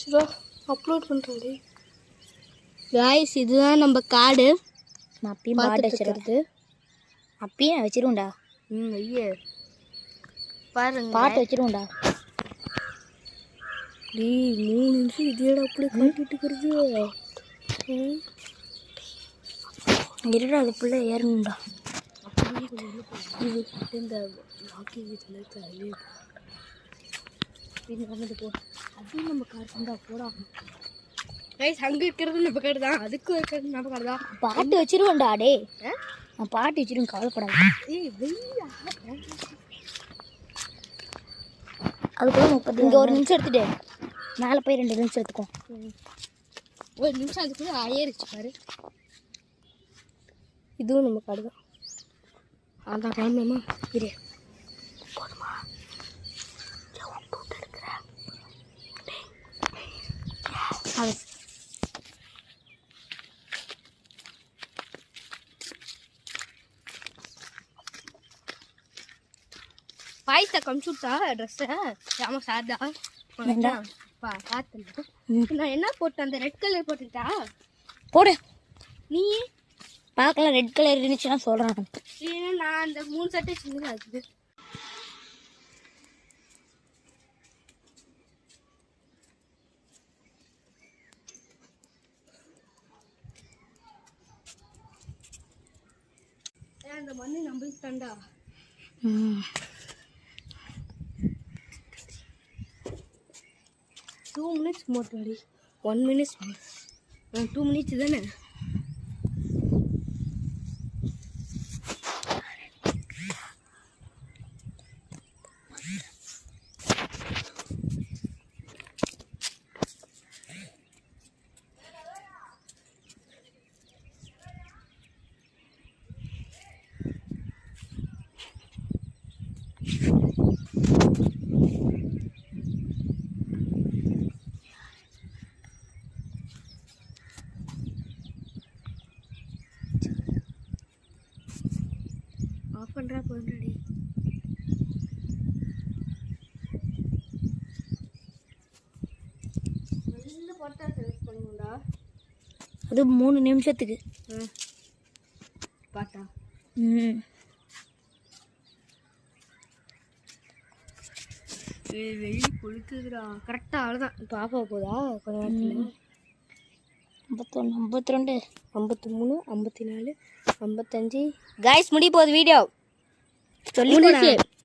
சரி அப்லோட் பண்ணுறேன். காய்ஸ் இதுதான் நம்ம காடு. நான் அப்பயும் பாட்டு வச்சுருக்கிறது. அப்பயும் நான் வச்சிருவேன்டா. ஐயே பாருங்க பாட்டு வச்சிருவேன்டா. டேய் 3 நிமிஷம் இதேடா அப்படியே காட்டிட்டு இருக்கிறது. இருடா அதுக்குள்ளே ஏறணும்டா. இது இந்த வாக்கிங் இதில் தலையே நடந்து போ. அதுவும் நம்ம காடு தான் போடா. கைஸ் அங்கே இருக்கிறது நம்ம காடு தான், அதுக்கும் இருக்கிறது நம்ம காடு தான். பாட்டு வச்சிருவேன்டா. டே நான் பாட்டு வச்சிருவேன், கவலைப்படாது. அதுக்குள்ள 30 இங்கே 1 நிமிஷம் எடுத்துட்டு மேலே போய் 2 நிமிஷம் எடுத்துக்கோ. 1 நிமிஷம் அதுக்குள்ளே ஆயிடுச்சு பாரு. இதுவும் நம்ம காடு தான். அதான் கிளம்பலாமா? இரு போதுமா? அது பாய்ஸை கம்சுட்டா ட்ரெஸ்ஸை ஆமாம் சார்தா பார்த்தேன். நான் என்ன போட்டேன்? அந்த ரெட் கலர் போட்டுட்டா போடு. நீ பார்க்கலாம் ரெட் கலர் இருந்துச்சுன்னா சொல்கிறேன். ஏன்னா நான் அந்த 3 சட்டை சின்னதாக இருக்குது. அந்த மண்ணு நம்மளுக்கு தண்டா. 2 minutes more ready. 1 minute more. 2 minutes தானே. ஆஃப் பண்ணுறா போடுறாடி. நல்ல போட்டா செலக்ட் பண்ணுங்கடா. அது 3 நிமிஷத்துக்கு பாட்டா. வெயில் கொளுத்துதுடா. கரெக்டாக அவ்வளோதான். இப்போ ஆஃப் ஆக போதா கொஞ்ச நேரத்தில்? 51 52 53 54 55. கைஸ் முடிய போகுது வீடியோ. சொல்லி